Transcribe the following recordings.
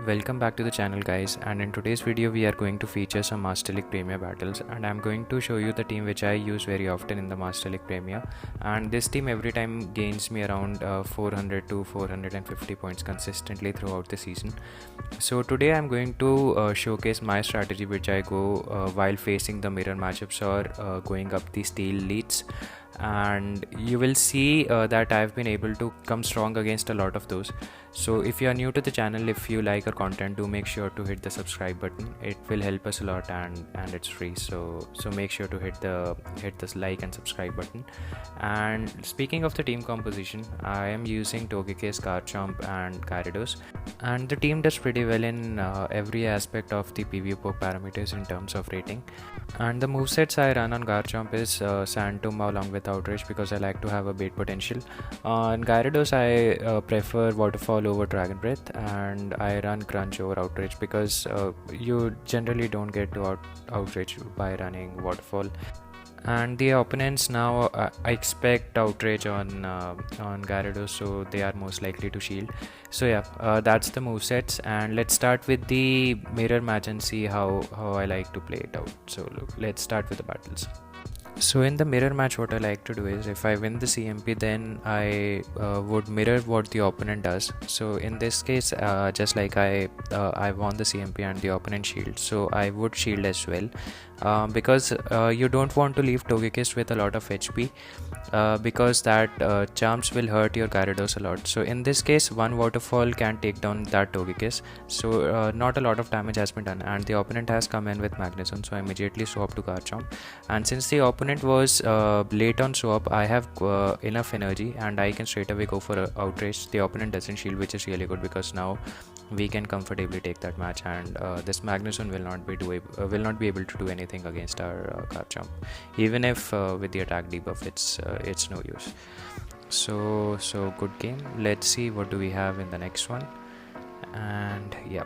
Welcome back to the channel guys, and in today's video we are going to feature some Master League Premier battles, and I'm going to show you the team which I use very often in the Master League Premier. And this team every time gains me around 400 to 450 points consistently throughout the season. So today I'm going to showcase my strategy which I go while facing the mirror matchups or going up the steel leads. And you will see that I've been able to come strong against a lot of those. So if you are new to the channel, if you like our content, do make sure to hit the subscribe button. It will help us a lot, and it's free, so make sure to hit this like and subscribe button. And speaking of the team composition, I am using Togekiss, Garchomp and Gyarados, and the team does pretty well in every aspect of the PvP parameters in terms of rating. And the movesets I run on Garchomp is Sand Tomb along with Outrage because I like to have a bait potential. On Gyarados I prefer Waterfall over Dragon Breath, and I run Crunch over Outrage because you generally don't get to Outrage by running Waterfall. And the opponents now I expect Outrage on Gyarados, so they are most likely to shield. So yeah, that's the movesets, and let's start with the mirror match and see how I like to play it out. So look, let's start with the battles. So in the mirror match, what I like to do is if I win the CMP, then I would mirror what the opponent does. So in this case, just like I won the CMP and the opponent shield, so I would shield as well, because you don't want to leave Togekiss with a lot of HP, because that charms will hurt your Gyarados a lot. So in this case, one waterfall can take down that Togekiss, so not a lot of damage has been done, and the opponent has come in with Magnezone, so I immediately swap to Garchomp. And since the opponent was late on swap, I have enough energy and I can straight away go for Outrage. The opponent doesn't shield, which is really good because now we can comfortably take that match, and this Magnezone will not be able to do anything against our Garchomp, even if with the attack debuff it's no use. So good game. Let's see what do we have in the next one. And yeah,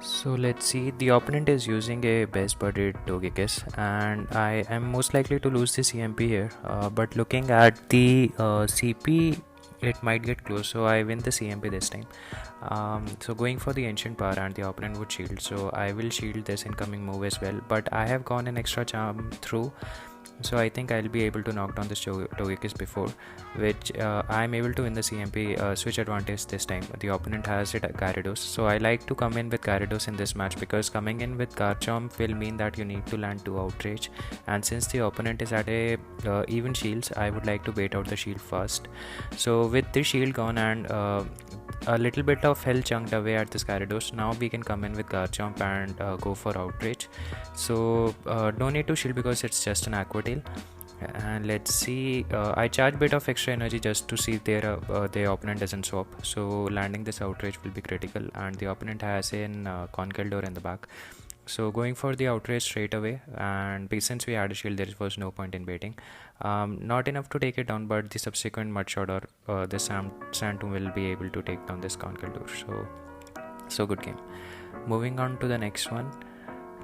so let's see, the opponent is using a best buddied Togekiss, and I am most likely to lose the CMP here, but looking at the CP, it might get close, so I win the CMP this time. So going for the ancient power, and the opponent would shield, so I will shield this incoming move as well, but I have gone an extra charm through, so I think I'll be able to knock down this Togekiss before, which I'm able to win the CMP switch advantage this time. The opponent has it at Gyarados, so I like to come in with Gyarados in this match because coming in with Garchomp will mean that you need to land 2 Outrage, and since the opponent is at a even shields, I would like to bait out the shield first. So with this shield gone and a little bit of health chunked away at this Gyarados, now we can come in with Garchomp and go for Outrage. So no need to shield because it's just an Aqua Tail. And let's see, I charge bit of extra energy just to see if their opponent doesn't swap, so landing this Outrage will be critical, and the opponent has an Conkeldurr in the back. So going for the Outrage straight away, and since we had a shield, there was no point in baiting. Not enough to take it down, but the subsequent Mud Shot or the Sand Tomb will be able to take down this Conkeldurr. So good game. Moving on to the next one.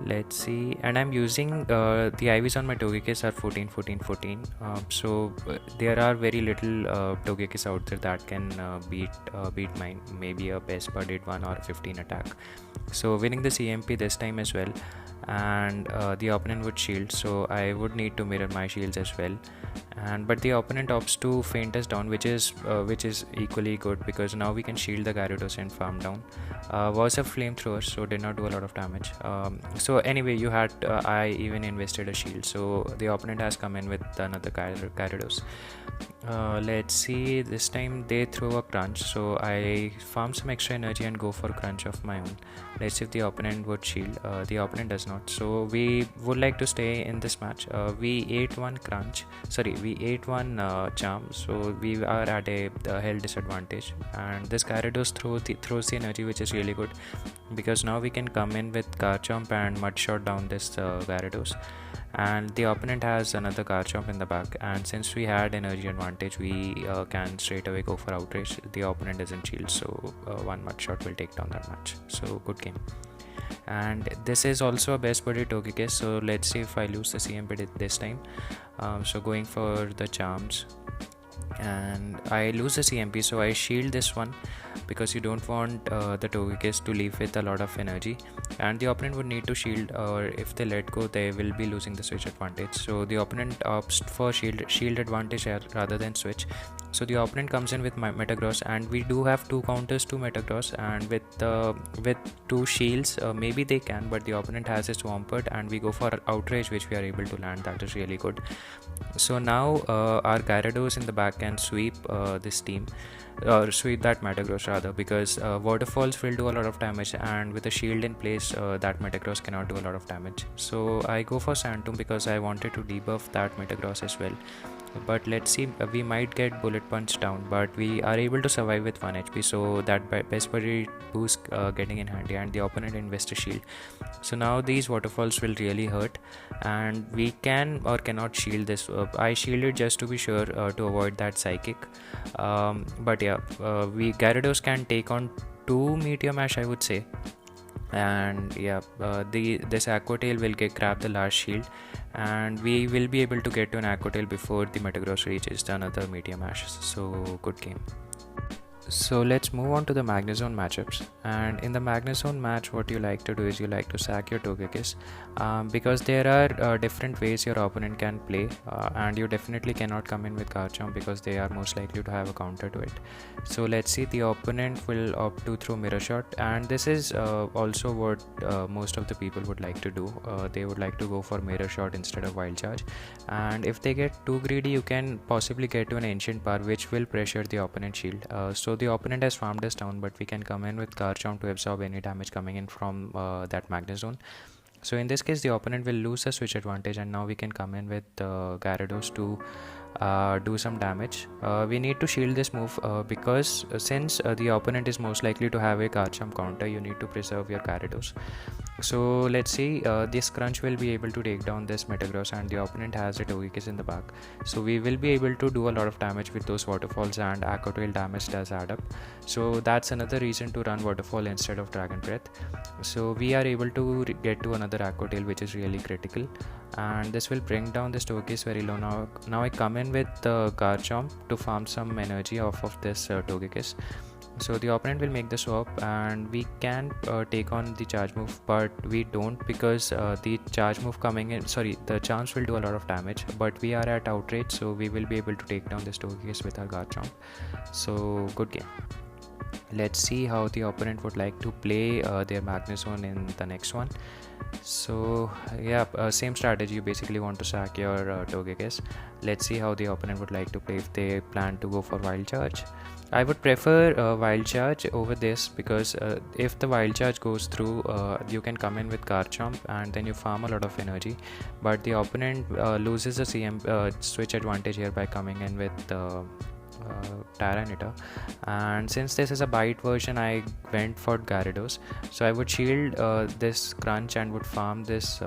Let's see, and I'm using the IVs on my Togekiss are 14, 14, 14. So there are very little Togekiss out there that can beat mine, maybe a best buddied one or 15 attack. So winning the CMP this time as well, and the opponent would shield, so I would need to mirror my shields as well. But the opponent opts to feint us down, which is equally good because now we can shield the Gyarados and farm down. Was a flamethrower, so did not do a lot of damage. So anyway, I even invested a shield, so the opponent has come in with another Gyarados. Let's see, this time they throw a Crunch, so I farm some extra energy and go for Crunch of my own. Let's see if the opponent would shield. The opponent does not, so we would like to stay in this match. We ate one charm, so we are at a health disadvantage, and this Gyarados throws the energy, which is really good because now we can come in with Garchomp and Mud Shot down this Gyarados, and the opponent has another Garchomp in the back, and since we had energy advantage, we can straight away go for Outrage. The opponent doesn't shield, so one Mud Shot will take down that match. So good game. And this is also a best buddy Togekiss, so let's see if I lose the CMP this time. So going for the charms, and I lose the CMP, so I shield this one because you don't want the Togekiss to leave with a lot of energy, and the opponent would need to shield, or if they let go they will be losing the switch advantage. So the opponent opts for shield advantage rather than switch. So the opponent comes in with Metagross, and we do have 2 counters to Metagross, and with 2 shields maybe they can, but the opponent has a Swampert and we go for Outrage, which we are able to land. That is really good. So now our Gyarados in the back can sweep this team, or sweep that Metagross rather, because Waterfalls will do a lot of damage, and with a shield in place that Metagross cannot do a lot of damage. So I go for Sand Tomb because I wanted to debuff that Metagross as well. But let's see, we might get Bullet Punch down, but we are able to survive with 1 HP, so that best buddy boost getting in handy, and the opponent invests a shield. So now these Waterfalls will really hurt, and we can or cannot shield this. I shielded just to be sure to avoid that Psychic, but yeah, we Gyarados can take on 2 Meteor Mash, I would say. And yeah, this Aqua Tail will grab the last shield, and we will be able to get to an Aqua Tail before the Metagross reaches another Meteor Mash. So good game. So let's move on to the Magnezone matchups, and in the Magnezone match what you like to do is you like to sack your Togekiss, because there are different ways your opponent can play, and you definitely cannot come in with Garchomp because they are most likely to have a counter to it. So let's see, the opponent will opt to throw Mirror Shot, and this is also what most of the people would like to do. They would like to go for Mirror Shot instead of Wild Charge, and if they get too greedy you can possibly get to an Ancient Power which will pressure the opponent's shield. So the opponent has farmed us down, but we can come in with Garchomp to absorb any damage coming in from that Magnezone. So in this case the opponent will lose the switch advantage, and now we can come in with Gyarados to do some damage. We need to shield this move because since the opponent is most likely to have a Garchomp counter, you need to preserve your Gyarados. So let's see, this Crunch will be able to take down this Metagross, and the opponent has a Togekiss in the back. So we will be able to do a lot of damage with those Waterfalls, and Aqua Tail damage does add up. So that's another reason to run Waterfall instead of Dragon Breath. So we are able to get to another Aqua Tail, which is really critical, and this will bring down this Togekiss very low. Now I come in with Garchomp to farm some energy off of this Togekiss. So the opponent will make the swap, and we can take on the charge move, but we don't, because the charge move coming in, the charms will do a lot of damage, but we are at Outrage, so we will be able to take down this Togekiss with our Garchomp. So good game. Let's see how the opponent would like to play their Magnezone in the next one. So yeah, same strategy. You basically want to sack your Togekiss. Let's see how the opponent would like to play. If they plan to go for Wild Charge, I would prefer Wild Charge over this, because if the Wild Charge goes through, you can come in with Garchomp and then you farm a lot of energy, but the opponent loses the switch advantage here by coming in with Tyranitar. And since this is a bite version, I went for Gyarados, so I would shield this Crunch and would farm this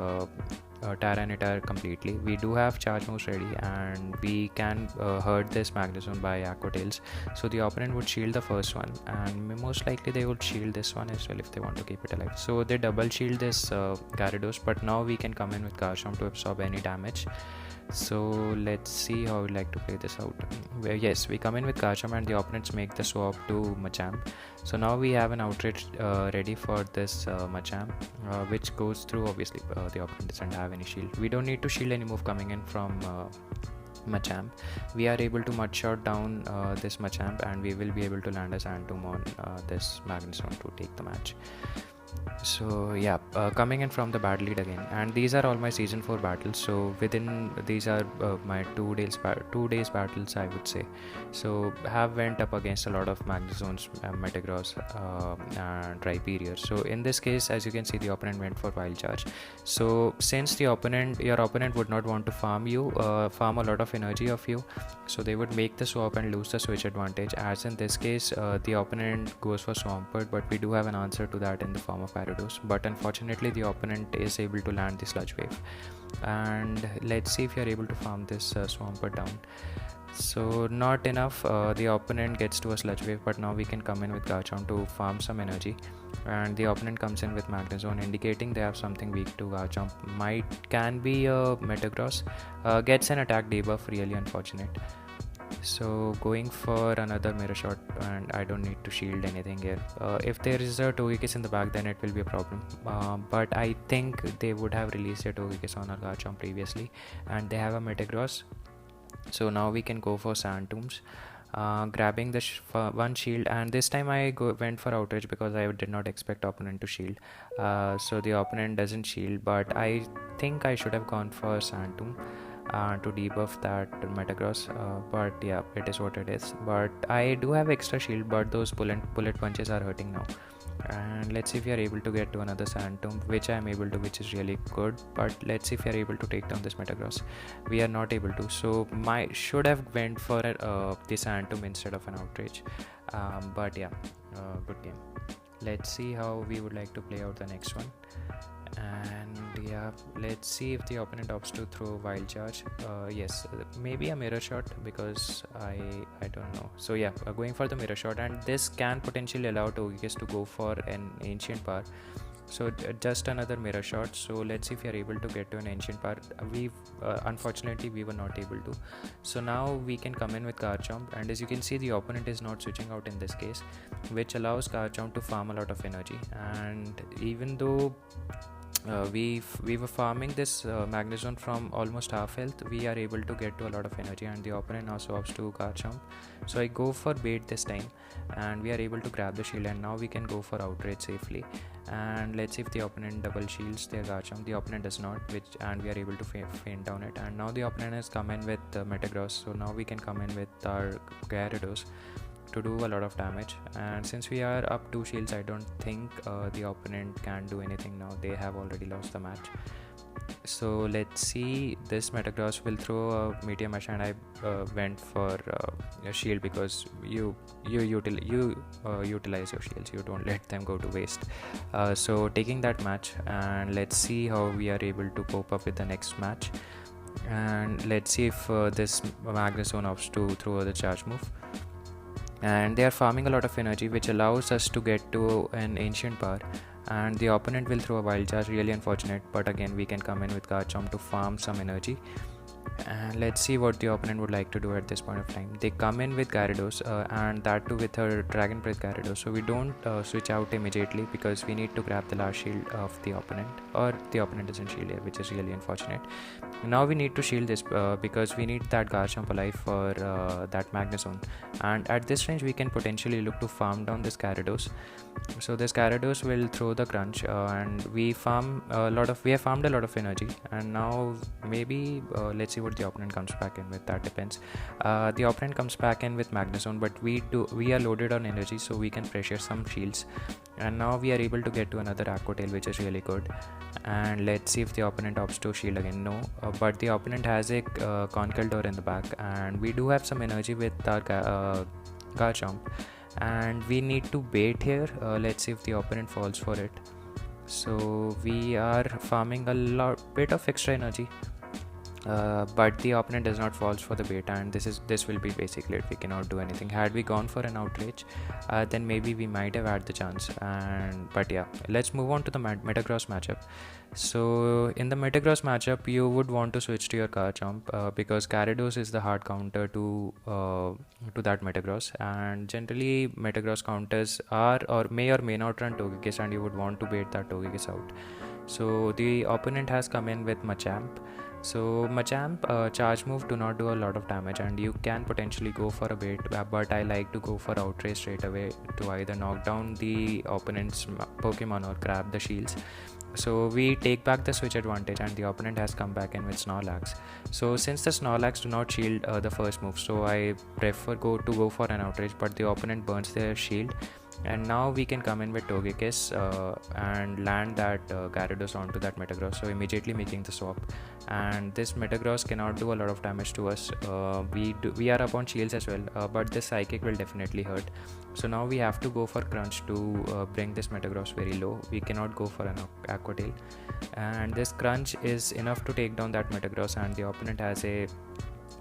Tyranitar completely. We do have charge moves ready, and we can hurt this Magnezone by Aqua Tails. So the opponent would shield the first one, and most likely they would shield this one as well if they want to keep it alive. So they double shield this Gyarados, but now we can come in with Garchomp to absorb any damage. So let's see how we'd like to play this out. Yes, we come in with Garchomp and the opponents make the swap to Machamp. So now we have an Outrage ready for this Machamp, which goes through. Obviously the opponent doesn't have any shield. We don't need to shield any move coming in from Machamp. We are able to Mud Shot down this Machamp, and we will be able to land a Sand Tomb on this Magnezone to take the match. So yeah, coming in from the battle lead again, and these are all my season 4 battles. So within these are my 2 days battles, I would say. So have went up against a lot of Magnezones, Metagross, and Rhyperior. So in this case, as you can see, the opponent went for Wild Charge. So since your opponent would not want to farm a lot of energy of you, so they would make the swap and lose the switch advantage. As in this case, the opponent goes for Swampert, but we do have an answer to that in the form of Gyarados, but unfortunately the opponent is able to land the Sludge Wave. And let's see if you are able to farm this Swampert down. So not enough, the opponent gets to a Sludge Wave, but now we can come in with Garchomp to farm some energy, and the opponent comes in with Magnezone, indicating they have something weak to Garchomp. Can be a Metagross, gets an attack debuff, really unfortunate. So going for another mirror shot, and I don't need to shield anything here. If there is a Togekiss in the back, then it will be a problem. But I think they would have released a Togekiss on our Garchomp previously, and they have a Metagross. So now we can go for Sand Tombs. Grabbing the one shield, and this time I went for outrage because I did not expect opponent to shield. So the opponent doesn't shield, but I think I should have gone for Sand Tomb to debuff that Metagross, but yeah, it is what it is. But I do have extra shield, but those bullet punches are hurting now. And let's see if we are able to get to another Sand Tomb, which I am able to, which is really good. But let's see if we are able to take down this Metagross. We are not able to, so my should have went for the Sand Tomb instead of an outrage. But yeah, good game. Let's see how we would like to play out the next one. And yeah, let's see if the opponent opts to throw Wild Charge. Yes, maybe a Mirror Shot, because I don't know. So yeah, going for the Mirror Shot, and this can potentially allow Togekiss to go for an Ancient Power. So just another Mirror Shot. So let's see if we are able to get to an Ancient Power. Unfortunately we were not able to. So now we can come in with Garchomp, and as you can see, the opponent is not switching out in this case, which allows Garchomp to farm a lot of energy. And even though we were farming this Magnezone from almost half health, we are able to get to a lot of energy, and the opponent now swaps to Garchomp. So I go for bait this time, and we are able to grab the shield, and now we can go for outrage safely. And let's see if the opponent double shields their Garchomp. The opponent does not, and we are able to feint down it. And now the opponent has come in with Metagross, so now we can come in with our Gyarados to do a lot of damage. And since we are up 2 shields, I don't think the opponent can do anything now. They have already lost the match. So let's see, this Metagross will throw a Meteor Mash, and I went for a shield, because you utilize your shields, you don't let them go to waste. So taking that match, and let's see how we are able to cope up with the next match. And let's see if this Magnezone opts to throw the charge move. And they are farming a lot of energy, which allows us to get to an Ancient Power, and the opponent will throw a Wild Charge. Really unfortunate, but again we can come in with Garchomp to farm some energy. And let's see what the opponent would like to do at this point of time. They come in with Gyarados, and that too with her Dragon Breath Gyarados. So we don't switch out immediately, because we need to grab the last shield of the opponent, or the opponent doesn't shield here, which is really unfortunate. Now we need to shield this because we need that Garchomp alive for that Magnezone. And at this range we can potentially look to farm down this Gyarados. So this Gyarados will throw the Crunch, and we have farmed a lot of energy. And now maybe let's see what the opponent comes back in with. That depends. The opponent comes back in with Magnezone, but we are loaded on energy, so we can pressure some shields. And now we are able to get to another Aqua Tail, which is really good. And let's see if the opponent opts to shield again. No, but the opponent has a Conkeldurr in the back, and we do have some energy with our Garchomp, and we need to bait here. Let's see if the opponent falls for it. So we are farming a bit of extra energy, but the opponent does not fall for the bait, and this will be basically it. We cannot do anything. Had we gone for an outrage, then maybe we might have had the chance. But yeah, let's move on to the Metagross matchup. So in the Metagross matchup, you would want to switch to your Garchomp, because Gyarados is the hard counter to that Metagross, and generally Metagross counters are or may not run Togekiss, and you would want to bait that Togekiss out. So the opponent has come in with Machamp. So Machamp charge move do not do a lot of damage, and you can potentially go for a bait, but I like to go for outrage straight away to either knock down the opponent's Pokemon or grab the shields. So we take back the switch advantage, and the opponent has come back in with Snorlax. So since the Snorlax do not shield the first move, so I prefer go for an outrage, but the opponent burns their shield. And now we can come in with Togekiss and land that Gyarados onto that Metagross, so immediately making the swap. And this Metagross cannot do a lot of damage to us. We are up on shields as well, but this Psychic will definitely hurt. So now we have to go for Crunch to bring this Metagross very low. We cannot go for an Aqua Tail, and this Crunch is enough to take down that Metagross, and the opponent has a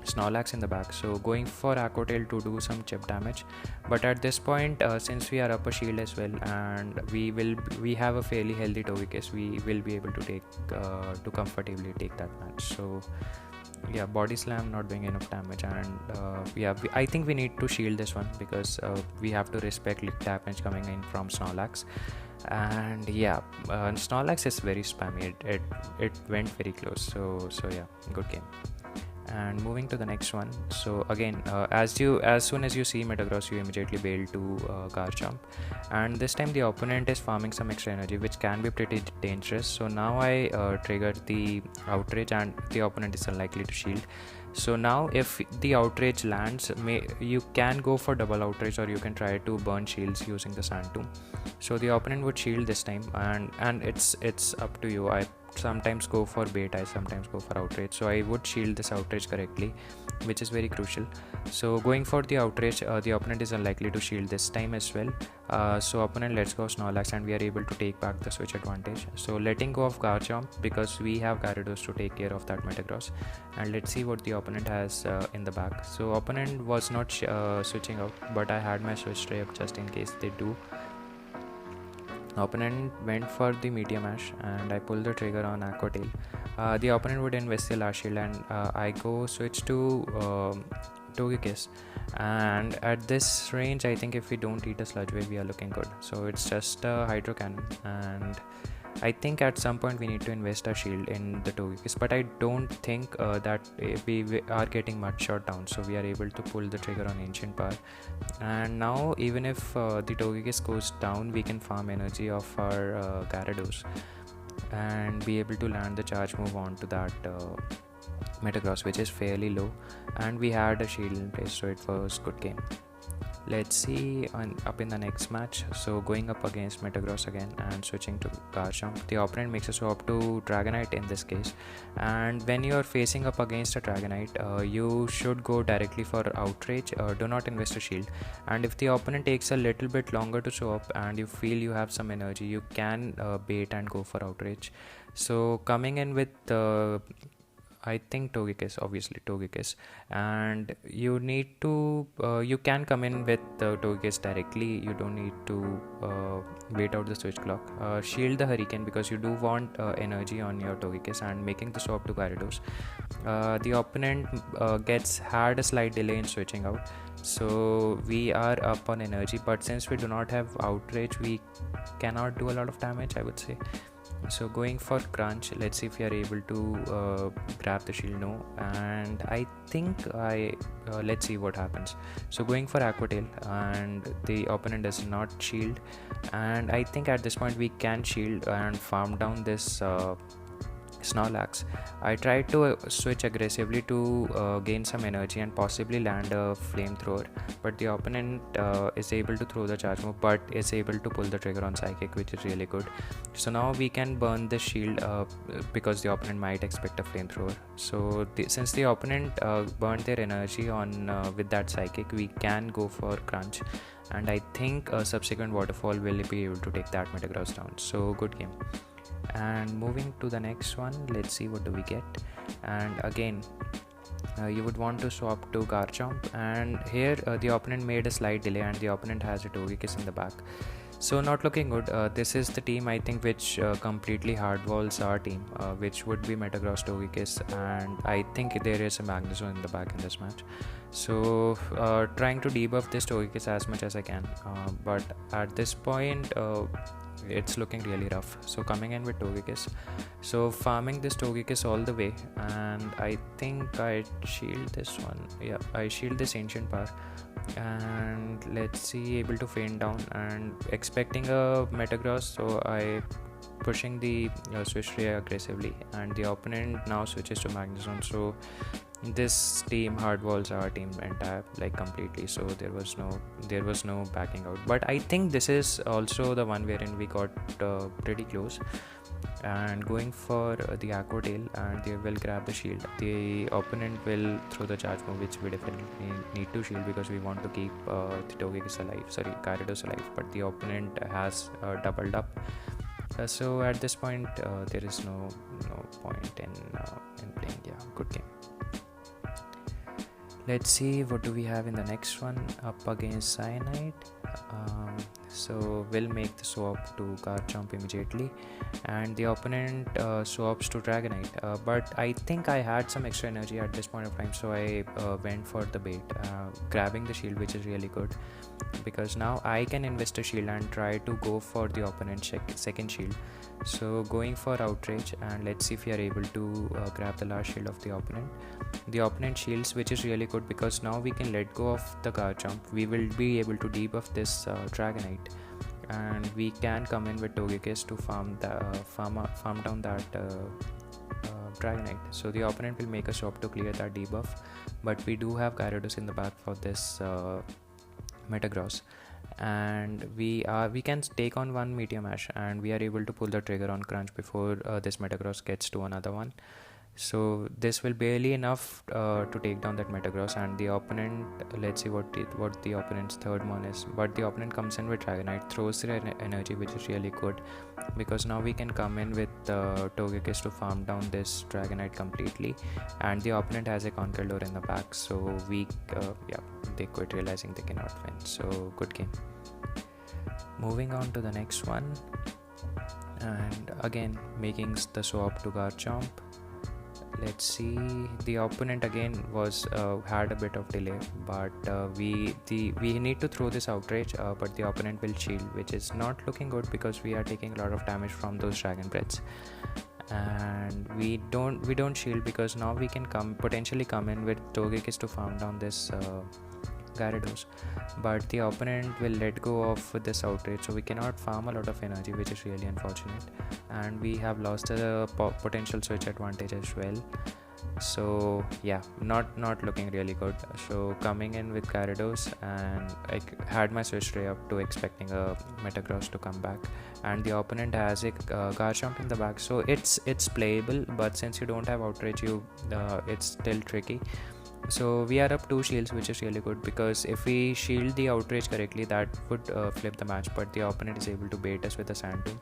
Snorlax in the back, so going for Aqua Tail to do some chip damage. But at this point, since we are up a shield as well, and we have a fairly healthy Togekiss, we will be able to comfortably take that match. So yeah, body slam not doing enough damage, and yeah, I think we need to shield this one because we have to respect lick damage coming in from Snorlax. And yeah, Snorlax is very spammy. It went very close. So yeah, good game. And moving to the next one, so again, as soon as you see Metagross, you immediately bail to Garchomp, and this time the opponent is farming some extra energy, which can be pretty dangerous. So now I trigger the outrage, and the opponent is unlikely to shield. So now if the outrage lands, you can go for double outrage, or you can try to burn shields using the Sand Tomb. So the opponent would shield this time, and it's up to you. I sometimes go for bait, I sometimes go for outrage, so I would shield this outrage correctly, which is very crucial. So going for the outrage, the opponent is unlikely to shield this time as well. So opponent lets go of Snorlax, and we are able to take back the switch advantage. So letting go of Garchomp because we have Gyarados to take care of that Metagross. And let's see what the opponent has in the back. So opponent was not switching out, but I had my switch tray up just in case they do. Opponent went for the Meteor Mash, and I pulled the trigger on Aqua Tail. The opponent would invest the last shield, and I go switch to Togekiss. And at this range, I think if we don't eat a Sludge Wave, we are looking good. So it's just a Hydro Cannon, and I think at some point we need to invest a shield in the Togekiss, but I don't think that we are getting much shot down, so we are able to pull the trigger on Ancient Power. And now even if the Togekiss goes down, we can farm energy of our Gyarados and be able to land the charge move onto that Metagross, which is fairly low, and we had a shield in place, so it was good game. Let's see up in the next match. So going up against Metagross again and switching to Garchomp. The opponent makes a swap to Dragonite in this case, and when you are facing up against a Dragonite, you should go directly for outrage. Do not invest a shield, and if the opponent takes a little bit longer to show up and you feel you have some energy, you can bait and go for outrage. So coming in with I think Togekiss, obviously Togekiss, and you need to you can come in with Togekiss directly. You don't need to wait out the switch clock. Shield the Hurricane because you do want energy on your Togekiss, and making the swap to Gyarados. The opponent had a slight delay in switching out, so we are up on energy, but since we do not have outrage, we cannot do a lot of damage, I would say. So going for crunch, let's see if we are able to grab the shield. No, and I think let's see what happens. So going for Aqua Tail, and the opponent does not shield, and I think at this point we can shield and farm down this Snorlax. I tried to switch aggressively to gain some energy and possibly land a flamethrower, but the opponent is able to throw the charge move, but is able to pull the trigger on Psychic, which is really good. So now we can burn the shield because the opponent might expect a flamethrower. So since the opponent burned their energy on with that Psychic, we can go for crunch, and I think a subsequent waterfall will be able to take that Metagross down. So good game. And moving to the next one, let's see what do we get. And again, you would want to swap to Garchomp, and here the opponent made a slight delay, and the opponent has a Togekiss in the back. So not looking good. This is the team I think which completely hardballs our team, which would be Metagross, Togekiss, and I think there is a Magnezone in the back in this match. So trying to debuff this Togekiss as much as I can, but at this point it's looking really rough. So coming in with Togekiss, so farming this Togekiss all the way, and I think I shield this one. Yeah, I shield this Ancient Power, and let's see, able to feint down and expecting a Metagross, so I pushing the switch ray aggressively, and the opponent now switches to Magnezone. So this team hardballs our team entire, like completely, so there was no backing out. But I think this is also the one wherein we got pretty close, and going for the Aqua Tail, and they will grab the shield. The opponent will throw the charge move, which we definitely need to shield because we want to keep the Gyarados alive, but the opponent has doubled up. So at this point there is no point in playing. Yeah, good game. Let's see what do we have in the next one. Up against Cyanide. so we'll make the swap to Garchomp immediately, and the opponent swaps to Dragonite, but I think I had some extra energy at this point of time, so I went for the bait, grabbing the shield, which is really good because now I can invest a shield and try to go for the opponent's second shield. So going for outrage, and let's see if we are able to grab the last shield of the opponent. The opponent shields, which is really good because now we can let go of the Garchomp. We will be able to debuff this Dragonite, and we can come in with Togekiss to farm down that Dragonite. So the opponent will make a swap to clear that debuff, but we do have Gyarados in the back for this Metagross, and we can take on one Meteor Mash, and we are able to pull the trigger on Crunch before this Metagross gets to another one. So this will barely enough to take down that Metagross, and the opponent, let's see what the opponent's third one is, but the opponent comes in with Dragonite, throws their energy, which is really good because now we can come in with Togekiss to farm down this Dragonite completely, and the opponent has a Conkeldurr in the back, so we they quit realizing they cannot win. So good game. Moving on to the next one, and again making the swap to Garchomp. Let's see, the opponent again was had a bit of delay, but we need to throw this outrage, but the opponent will shield, which is not looking good because we are taking a lot of damage from those Dragon Breaths, and we don't shield because now we can potentially come in with Togekiss to farm down this Gyarados, but the opponent will let go of this outrage, so we cannot farm a lot of energy, which is really unfortunate, and we have lost a potential switch advantage as well. So yeah, not looking really good. So coming in with Gyarados, and I had my switch tray up to expecting a Metagross to come back, and the opponent has a Garchomp in the back, so it's playable, but since you don't have outrage, it's still tricky. So we are up 2 shields, which is really good because if we shield the outrage correctly, that would flip the match, but the opponent is able to bait us with a Sand Tomb,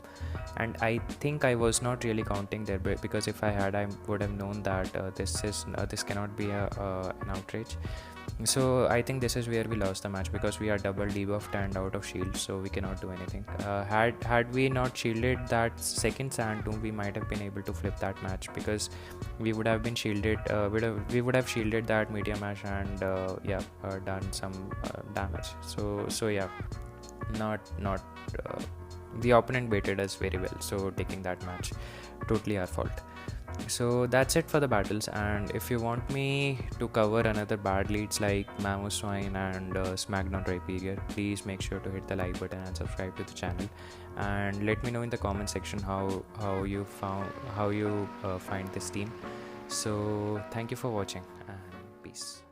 and I think I was not really counting there, because if I had, I would have known that this cannot be an outrage. So I think this is where we lost the match because we are double debuffed and out of shield, so we cannot do anything. Had we not shielded that second Sand Tomb, we might have been able to flip that match because we would have been shielded. We would have shielded that Meteor Mash and done some damage. So yeah, not the opponent baited us very well, so taking that match, totally our fault. So that's it for the battles, and if you want me to cover another bad leads like Magnezone and Smackdown Rhyperior, please make sure to hit the like button and subscribe to the channel, and let me know in the comment section how you find this team. So thank you for watching, and peace.